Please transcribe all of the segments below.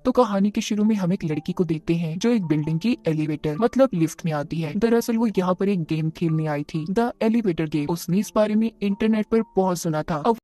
तो कहानी के शुरू में हम एक लड़की को देखते हैं जो एक बिल्डिंग की एलिवेटर मतलब लिफ्ट में आती है। दरअसल वो यहाँ पर एक गेम खेलने आई थी, द एलिवेटर गेम। उसने इस बारे में इंटरनेट पर बहुत सुना था। अब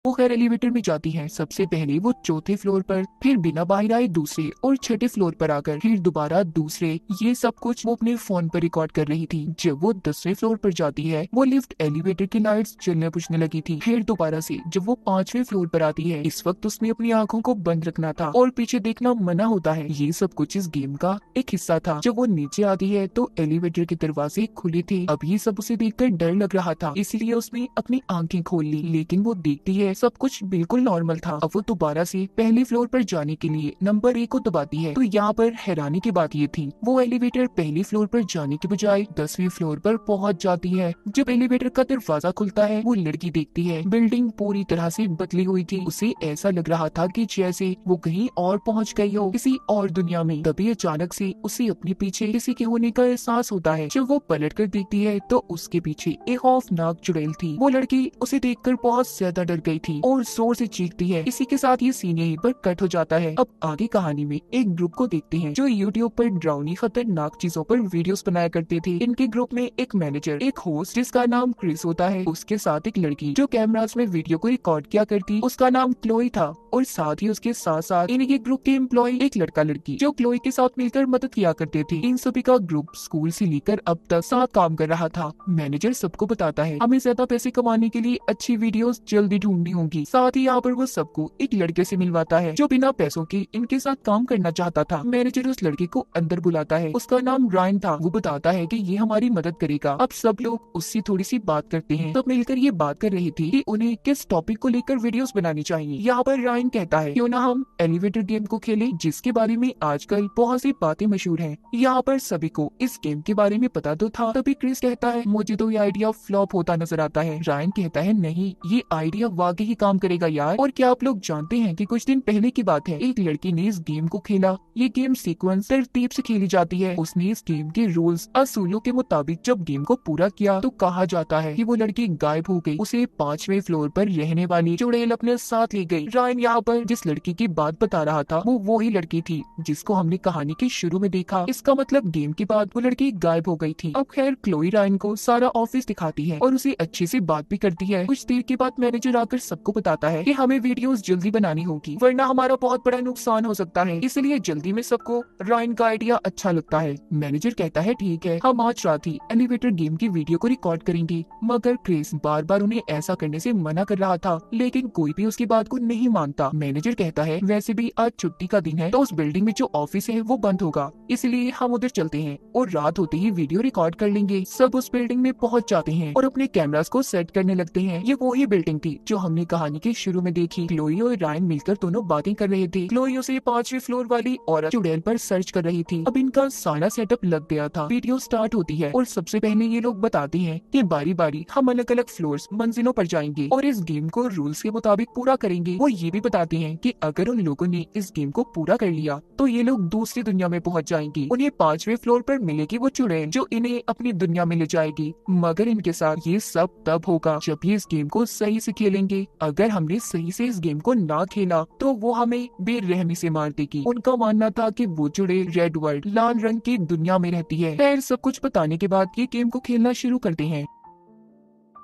वो खैर एलिवेटर में जाती है। सबसे पहले वो चौथे फ्लोर पर, फिर बिना बाहर आए दूसरे और छठे फ्लोर पर आकर फिर दोबारा दूसरे। ये सब कुछ वो अपने फोन पर रिकॉर्ड कर रही थी। जब वो 10वें फ्लोर पर जाती है वो लिफ्ट एलिवेटर की लाइट्स जलने बुझने लगी थी। फिर दोबारा से जब वो 5वें फ्लोर पर आती है, इस वक्त उसने अपनी आंखों को बंद रखना था और पीछे देखना मना होता है। ये सब कुछ इस गेम का एक हिस्सा था। जब वो नीचे आती है तो एलिवेटर के दरवाजे खुले थे। अब ये सब उसे देखकर डर लग रहा था, इसलिए उसने अपनी आंखें खोल ली। लेकिन वो देखती है सब कुछ बिल्कुल नॉर्मल था। अब वो दोबारा से पहले फ्लोर पर जाने के लिए नंबर 1 को दबाती है। तो यहाँ पर हैरानी की बात ये थी, वो एलिवेटर पहले फ्लोर पर जाने के बजाय 10वें फ्लोर पर पहुँच जाती है। जब एलिवेटर का दरवाजा खुलता है वो लड़की देखती है बिल्डिंग पूरी तरह से बदली हुई थी। उसे ऐसा लग रहा था कि जैसे वो कहीं और पहुँच गई हो, किसी और दुनिया में। तभी अचानक से उसे अपने पीछे किसी के होने का एहसास होता है। जब वो पलट कर देखती है तो उसके पीछे एक खौफनाक चुड़ैल थी। वो लड़की उसे देखकर बहुत ज्यादा डर गई थी और जोर से चीखती है। इसी के साथ ये सीन यहीं पर कट हो जाता है। अब आगे कहानी में एक ग्रुप को देखते हैं जो यूट्यूब पर डरावनी खतरनाक चीजों पर वीडियोस बनाया करते थे। इनके ग्रुप में एक मैनेजर, एक होस्ट जिसका नाम क्रिस होता है, उसके साथ एक लड़की जो कैमरास में वीडियो को रिकॉर्ड किया करती, उसका नाम क्लोई था। और साथ ही उसके साथ साथ इनके ग्रुप के एम्प्लॉय एक लड़का लड़की जो क्लोई के साथ मिलकर मदद किया करते थे। इन सभी का ग्रुप स्कूल से लेकर अब तक साथ काम कर रहा था। मैनेजर सबको बताता है हमें ज्यादा पैसे कमाने के लिए अच्छी वीडियोस जल्दी ढूंढनी होंगी। साथ ही यहाँ पर वो सबको एक लड़के से मिलवाता है जो बिना पैसों के इनके साथ काम करना चाहता था। मैनेजर उस लड़के को अंदर बुलाता है। उसका नाम रायन था। वो बताता है कि ये हमारी मदद करेगा। अब सब लोग उससे थोड़ी सी बात करते हैं। सब मिलकर ये बात कर रही थी कि उन्हें किस टॉपिक को लेकर वीडियोस बनानी चाहिए। यहाँ पर रायन कहता है क्यों ना हम एलिवेटर गेम को खेलें, जिसके बारे में आजकल बहुत सी बातें मशहूर हैं। यहाँ पर सभी को इस गेम के बारे में पता तो था। तभी क्रिस कहता है मुझे तो ये आइडिया फ्लॉप होता नजर आता है। रायन कहता है नहीं, ये आइडिया वाकई ही काम करेगा यार। और क्या आप लोग जानते हैं कि कुछ दिन पहले की बात है, एक लड़की ने इस गेम को खेला। ये गेम सीक्वेंस तरतीब से खेली जाती है। उसने इस गेम के रूल्स असूलों के मुताबिक जब गेम को पूरा किया तो कहा जाता है कि वो लड़की गायब हो गई। उसे 5वें फ्लोर पर रहने वाली चुड़ैल अपने साथ ले गई। रायन यहाँ पर जिस लड़की की बात बता रहा था वो ही लड़की थी जिसको हमने कहानी के शुरू में देखा। इसका मतलब गेम के बाद वो लड़की गायब हो गई थी। अब खैर क्लोई रायन को सारा ऑफिस दिखाती है और उसे अच्छे से बात भी करती है। कुछ देर के बाद मैनेजर आकर सबको बताता है कि हमें वीडियोस जल्दी बनानी होगी वरना हमारा बहुत बड़ा नुकसान हो सकता है। इसलिए जल्दी में सबको रायन का आइडिया अच्छा लगता है। मैनेजर कहता है ठीक है, हम आज रात ही एलिवेटर गेम की वीडियो को रिकॉर्ड करेंगे। मगर क्रिस बार बार उन्हें ऐसा करने से मना कर रहा था, लेकिन कोई भी उसकी बात को नहीं मानता। मैनेजर कहता है वैसे भी आज छुट्टी का दिन है तो उस बिल्डिंग में जो ऑफिस है वो बंद होगा, इसलिए हम उधर चलते हैं और रात होते ही वीडियो रिकॉर्ड कर लेंगे। सब उस बिल्डिंग में पहुंच जाते हैं और अपने कैमरास को सेट करने लगते हैं। ये वही बिल्डिंग थी जो हमने कहानी के शुरू में देखी। क्लोई और रायन मिलकर दोनों बातें कर रहे थे। क्लोई उसे 5वें फ्लोर वाली औरत चुड़ैल पर सर्च कर रही थी। अब इनका सारा सेटअप लग गया था। वीडियो स्टार्ट होती है और सबसे पहले ये लोग बताते हैं कि बारी बारी हम अलग अलग फ्लोर्स मंजिलों पर जाएंगे और इस गेम को रूल्स के मुताबिक पूरा करेंगे। वो ये भी बताते हैं कि अगर उन लोगों ने इस गेम को पूरा कर लिया तो ये लोग दूसरी दुनिया में पहुंच जाएंगे। उन्हें 5वें फ्लोर पर मिलेगी वो चुड़ैल जो इन्हें अपनी दुनिया में ले जाएगी। मगर इनके साथ ये सब तब होगा जब ये इस गेम को सही से खेलेंगे। अगर हमने सही से इस गेम को ना खेला तो वो हमें बेरहमी से मार देगी। उनका मानना था कि वो चुड़ैल रेड वर्ल्ड लाल रंग की दुनिया में रहती है। खैर सब कुछ बताने के बाद ये गेम को खेलना शुरू करते हैं।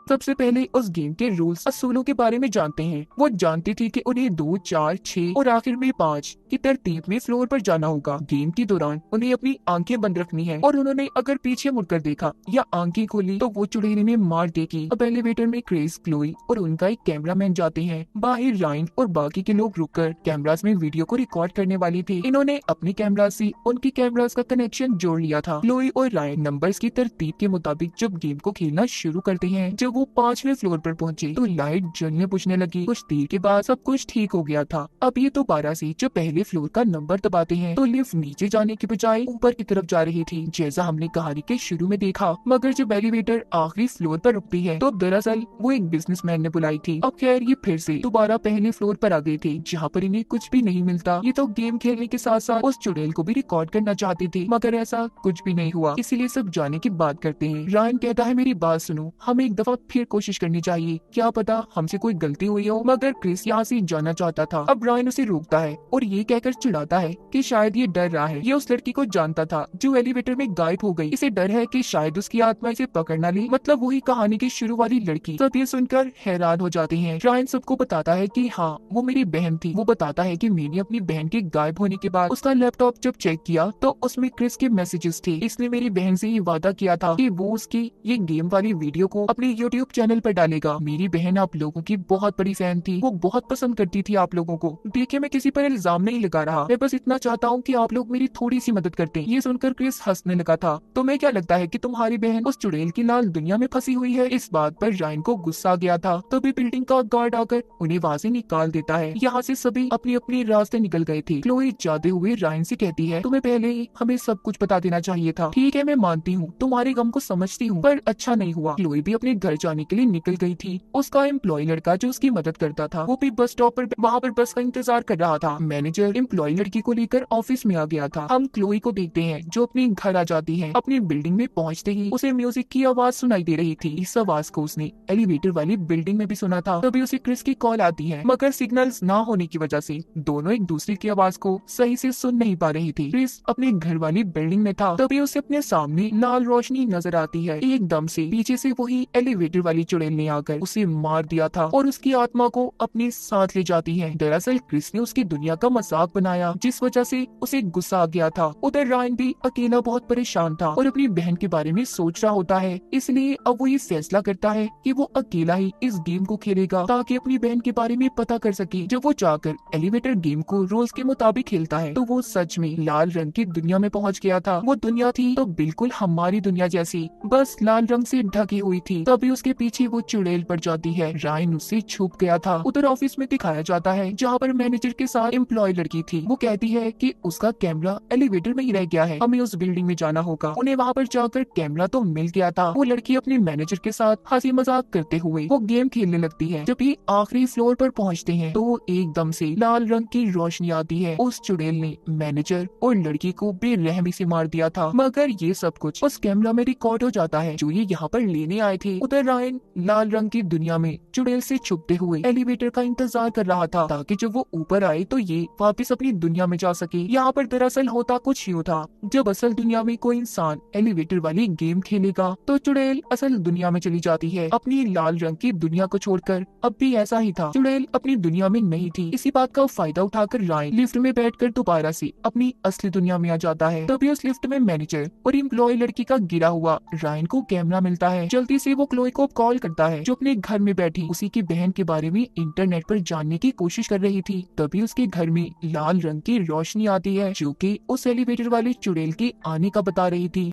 सबसे पहले उस गेम के रूल्स असूलों के बारे में जानते हैं। वो जानती थी कि उन्हें 2, 4, 6 और आखिर में 5 की तरतीब में फ्लोर पर जाना होगा। गेम के दौरान उन्हें अपनी आंखें बंद रखनी है और उन्होंने अगर पीछे मुड़कर देखा या आंखें खोली तो वो चुड़ैल इन्हें मार देगी। अब एलिवेटर में क्रिस, क्लोई और उनका एक कैमरामैन जाते हैं। बाहर रायन और बाकी के लोग रुककर कैमरास में वीडियो को रिकॉर्ड करने वाले थे। इन्होंने अपनी कैमरा से उनकी कैमरास का कनेक्शन जोड़ लिया था। क्लोई और रायन नंबर्स की तरतीब के मुताबिक जब गेम को खेलना शुरू करते हैं, जब वो 5वें फ्लोर पर पहुंचे तो लाइट जलने बुझने लगी। कुछ देर के बाद सब कुछ ठीक हो गया था। अब ये दोबारा से जब पहले फ्लोर का नंबर दबाते हैं तो लिफ्ट नीचे जाने के बजाय ऊपर की तरफ जा रही थी, जैसा हमने कहानी के शुरू में देखा। मगर जब एलिवेटर आखिरी फ्लोर पर रुकती है तो दरअसल वो एक बिजनेसमैन ने बुलाई थी। अब खैर ये फिर से दोबारा पहले फ्लोर पर आ गए थे जहाँ पर इन्हें कुछ भी नहीं मिलता। ये तो गेम खेलने के साथ साथ उस चुड़ैल को भी रिकॉर्ड करना चाहते थे, मगर ऐसा कुछ भी नहीं हुआ। इसीलिए सब जाने की बात करते हैं। रायन कहता है मेरी बात सुनो, हम एक दफा फिर कोशिश करनी चाहिए, क्या पता हमसे कोई गलती हुई हो। मगर क्रिस यहाँ से जाना चाहता था। अब रायन उसे रोकता है और ये कहकर चिढ़ाता है कि शायद ये डर रहा है। ये उस लड़की को जानता था जो एलिवेटर में गायब हो गई। इसे डर है कि शायद उसकी आत्मा इसे पकड़ ना ले, मतलब वही कहानी की शुरू वाली लड़की। सब ये सुनकर हैरान हो जाते हैं। रायन सबको बताता है कि हाँ वो मेरी बहन थी। वो बताता है कि मैंने अपनी बहन के गायब होने के बाद उसका लैपटॉप जब चेक किया तो उसमें क्रिस के मैसेजेस थे। इसने मेरी बहन से ये वादा किया था कि वो उसकी ये गेम वाली वीडियो को अपने YouTube चैनल पर डालेगा। मेरी बहन आप लोगों की बहुत बड़ी फैन थी, वो बहुत पसंद करती थी आप लोगों को। देखिए मैं किसी पर इल्जाम नहीं लगा रहा, मैं बस इतना चाहता हूँ कि आप लोग मेरी थोड़ी सी मदद करते। ये सुनकर क्रिस हंसने लगा था। तुम्हें क्या लगता है कि तुम्हारी बहन उस चुड़ैल की लाल दुनिया में फंसी हुई है? इस बात पर रायन को गुस्सा आ गया था। तभी बिल्डिंग का गार्ड आकर उन्हें वहाँ से निकाल देता है। यहाँ से सभी अपनी अपनी रास्ते निकल गए थे। क्लोई जाते हुए रायन से कहती है तुम्हें पहले ही हमें सब कुछ बता देना चाहिए था। ठीक है मैं मानती हूँ, तुम्हारे गम को समझती हूँ, पर अच्छा नहीं हुआ। क्लोई भी अपने घर जाने के लिए निकल गई थी। उसका एम्प्लॉय लड़का जो उसकी मदद करता था वो भी बस स्टॉप पर वहाँ पर बस का इंतजार कर रहा था। मैनेजर एम्प्लॉय लड़की को लेकर ऑफिस में आ गया था। हम क्लोई को देखते हैं जो अपने घर आ जाती है। अपनी बिल्डिंग में पहुँचते ही उसे म्यूजिक की आवाज सुनाई दे रही थी। इस आवाज को उसने एलिवेटर वाली बिल्डिंग में भी सुना था। तभी उसे क्रिस की कॉल आती है, मगर सिग्नल्स ना होने की वजह से दोनों एक दूसरे की आवाज को सही से सुन नहीं पा रही थी। क्रिस अपने घर वाली बिल्डिंग में था। तभी उसे अपने सामने लाल रोशनी नजर आती है। एकदम से पीछे से वही एलिवेटर वाली चुड़ैल ने आकर उसे मार दिया था और उसकी आत्मा को अपने साथ ले जाती है। दरअसल क्रिस ने उसकी दुनिया का मजाक बनाया जिस वजह से उसे गुस्सा आ गया था। उधर रायन भी अकेला बहुत परेशान था और अपनी बहन के बारे में सोच रहा होता है। इसलिए अब वो ये फैसला करता है कि वो अकेला ही इस गेम को खेलेगा ताकि अपनी बहन के बारे में पता कर सके। जब वो जाकर एलिवेटर गेम को रूल्स के मुताबिक खेलता है तो वो सच में लाल रंग की दुनिया में पहुंच गया था। वो दुनिया थी तो बिल्कुल हमारी दुनिया जैसी, बस लाल रंग से ढकी हुई थी। तभी उसके पीछे वो चुड़ैल पड़ जाती है। रायन उससे छुप गया था। उधर ऑफिस में दिखाया जाता है जहाँ पर मैनेजर के साथ एम्प्लॉय लड़की थी। वो कहती है कि उसका कैमरा एलिवेटर में ही रह गया है, हमें उस बिल्डिंग में जाना होगा। उन्हें वहाँ पर जाकर कैमरा तो मिल गया था। वो लड़की अपने मैनेजर के साथ हंसी मजाक करते हुए वो गेम खेलने लगती है। जब ये आखिरी फ्लोर पर पहुँचते हैं तो एकदम से लाल रंग की रोशनी आती है। उस चुड़ैल ने मैनेजर और लड़की को बेरहमी से मार दिया था। मगर ये सब कुछ उस कैमरा में रिकॉर्ड हो जाता है जो ये यहाँ पर लेने आए थे। उधर रायन लाल रंग की दुनिया में चुड़ैल से छुपते हुए एलिवेटर का इंतजार कर रहा था ताकि जब वो ऊपर आए तो ये वापस अपनी दुनिया में जा सके। यहाँ पर दरअसल होता कुछ यूँ था, जब असल दुनिया में कोई इंसान एलिवेटर वाली गेम खेलेगा तो चुड़ैल असल दुनिया में चली जाती है अपनी लाल रंग की दुनिया को छोड़कर। अब भी ऐसा ही था, चुड़ैल अपनी दुनिया में नहीं थी। इसी बात का फायदा उठाकर रायन लिफ्ट में बैठकर दोबारा से अपनी असली दुनिया में आ जाता है। तभी उस लिफ्ट में मैनेजर और एम्प्लॉय लड़की का गिरा हुआ रायन को कैमरा मिलता है। जल्दी से वो क्लोई को कॉल करता है जो अपने घर में बैठी उसी की बहन के बारे में इंटरनेट पर जानने की कोशिश कर रही थी। तभी उसके घर में लाल रंग की रोशनी आती है जो कि उस एलिवेटर वाली चुड़ैल के आने का बता रही थी।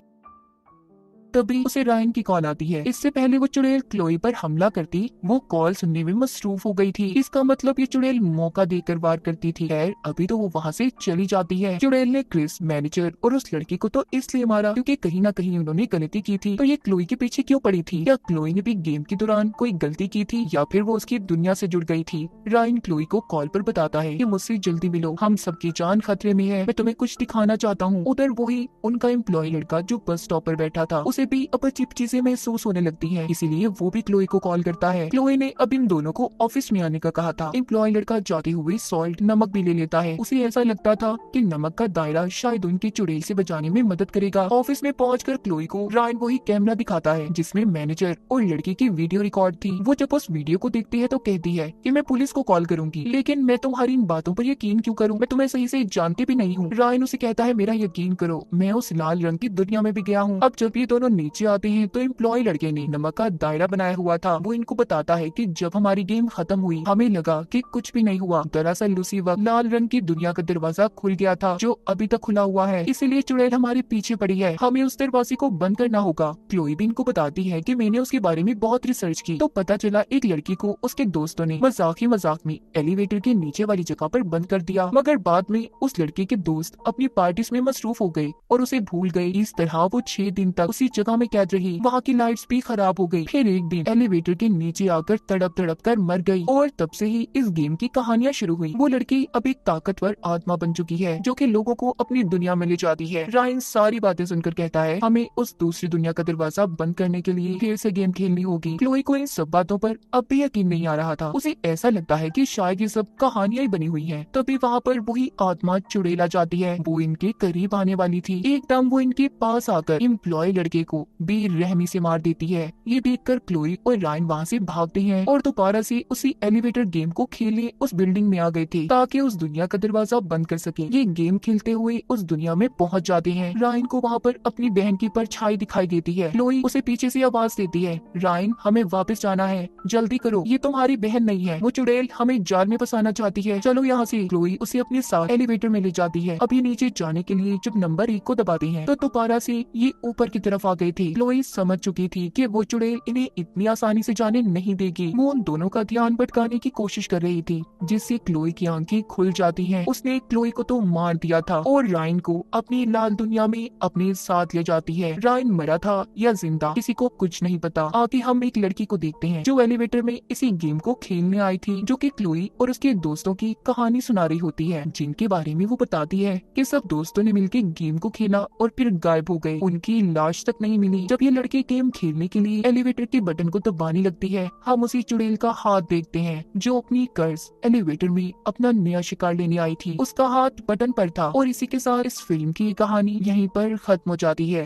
तभी उसे रायन की कॉल आती है। इससे पहले वो चुड़ैल क्लोई पर हमला करती वो कॉल सुनने में मसरूफ हो गई थी। इसका मतलब ये चुड़ैल मौका देकर वार करती थी। खैर अभी तो वो वहाँ से चली जाती है। चुड़ैल ने क्रिस, मैनेजर और उस लड़की को तो इसलिए मारा क्योंकि कहीं ना कहीं उन्होंने गलती की थी। तो ये क्लोई के पीछे क्यों पड़ी थी? क्या क्लोई ने भी गेम के दौरान कोई गलती की थी या फिर वो उसकी दुनिया से जुड़ गई थी? रायन क्लोई को कॉल पर बताता है कि मुझसे जल्दी मिलो, हम सबकी जान खतरे में है, मैं तुम्हें कुछ दिखाना चाहता हूँ। उधर वही उनका एम्प्लॉय लड़का जो बस स्टॉप पर बैठा था उसे भी अब अजीब चीजें महसूस होने लगती हैं, इसीलिए वो भी क्लोई को कॉल करता है। क्लोई ने अब इन दोनों को ऑफिस में आने का कहा था। एम्प्लॉय लड़का जाते हुए सॉल्ट नमक भी ले लेता है। उसे ऐसा लगता था कि नमक का दायरा शायद उनकी चुड़ैल से बचाने में मदद करेगा। ऑफिस में पहुंचकर क्लोई को रायन वही कैमरा दिखाता है जिसमें मैनेजर और लड़की की वीडियो रिकॉर्ड थी। वो जब उस वीडियो को देखती है तो कहती है कि मैं पुलिस को कॉल करूंगी, लेकिन मैं तुम्हारी इन बातों पर यकीन क्यों करूं? मैं तुम्हें सही से जानती भी नहीं हूँ। रायन उसे कहता है मेरा यकीन करो, मैं उस लाल रंग की दुनिया में भी गया हूँ। अब जब ये दोनों नीचे आते हैं तो एम्प्लॉय लड़के ने नमक का दायरा बनाया हुआ था। वो इनको बताता है कि जब हमारी गेम खत्म हुई हमें लगा कि कुछ भी नहीं हुआ, दरअसल उसी वक्त लाल रंग की दुनिया का दरवाजा खुल गया था जो अभी तक खुला हुआ है, इसीलिए चुड़ैल हमारे पीछे पड़ी है, हमें उस दरवाजे को बंद करना होगा। क्लोई भी इनको बताती है कि मैंने उसके बारे में बहुत रिसर्च की तो पता चला एक लड़की को उसके दोस्तों ने मजाक ही मजाक में एलिवेटर के नीचे वाली जगह पर बंद कर दिया, मगर बाद में उस लड़के के दोस्त अपनी पार्टीज में मसरूफ हो गए और उसे भूल गए। इस तरह वो 6 दिन तक उसी जगह में कैद रही। वहाँ की लाइट्स भी खराब हो गई। फिर एक दिन एलिवेटर के नीचे आकर तड़प तड़प कर मर गई और तब से ही इस गेम की कहानियां शुरू हुई। वो लड़की अब एक ताकतवर आत्मा बन चुकी है जो कि लोगों को अपनी दुनिया में ले जाती है। रायन सारी बातें सुनकर कहता है हमें उस दूसरी दुनिया का दरवाजा बंद करने के लिए फिर से गेम खेलनी होगी। क्लोई को इन सब बातों पर अब भी यकीन नहीं आ रहा था। उसे ऐसा लगता है कि शायद ये सब कहानियां ही बनी हुई हैं। तभी वहाँ पर वही आत्मा चुड़ैला जाती है। वो इनके करीब आने वाली थी। एकदम वो इनके पास आकर एम्प्लॉय लड़के को बेरहमी से मार देती है। ये देखकर क्लोई और रायन वहाँ से भागते हैं और दोबारा से उसी एलिवेटर गेम को खेलने उस बिल्डिंग में आ गए थे ताकि उस दुनिया का दरवाजा बंद कर सके। ये गेम खेलते हुए उस दुनिया में पहुंच जाते हैं। रायन को वहाँ पर अपनी बहन की परछाई दिखाई देती है। क्लोई उसे पीछे से आवाज देती है, रायन हमें वापस जाना है, जल्दी करो, ये तुम्हारी बहन नहीं है, वो चुड़ैल हमें जाल में फंसाना चाहती है, चलो यहाँ से। क्लोई उसे अपने साथ एलिवेटर में ले जाती है। अभी नीचे जाने के लिए जब नंबर 1 को दबाते हैं तो दोबारा से ये ऊपर की तरफ आ गई थी। क्लोई समझ चुकी थी कि वो चुड़ैल इन्हें इतनी आसानी से जाने नहीं देगी। वो उन दोनों का ध्यान भटकाने की कोशिश कर रही थी जिससे क्लोई की आंखें खुल जाती हैं। उसने क्लोई को तो मार दिया था और रायन को अपनी लाल दुनिया में अपने साथ ले जाती है। रायन मरा था या जिंदा किसी को कुछ नहीं पता। आगे हम एक लड़की को देखते हैं जो एलिवेटर में इसी गेम को खेलने आई थी, जो कि क्लोई और उसके दोस्तों की कहानी सुना रही होती है, जिनके बारे में वो बताती है कि सब दोस्तों ने मिलकर गेम को खेला और फिर गायब हो गए। उनकी लाश तक नहीं मिली। जब ये लड़की गेम खेलने के लिए एलिवेटर के बटन को दबाने लगती है, हम उसी चुड़ैल का हाथ देखते हैं जो अपनी कर्ज एलिवेटर में अपना नया शिकार लेने आई थी। उसका हाथ बटन पर था और इसी के साथ इस फिल्म की कहानी यहीं पर खत्म हो जाती है।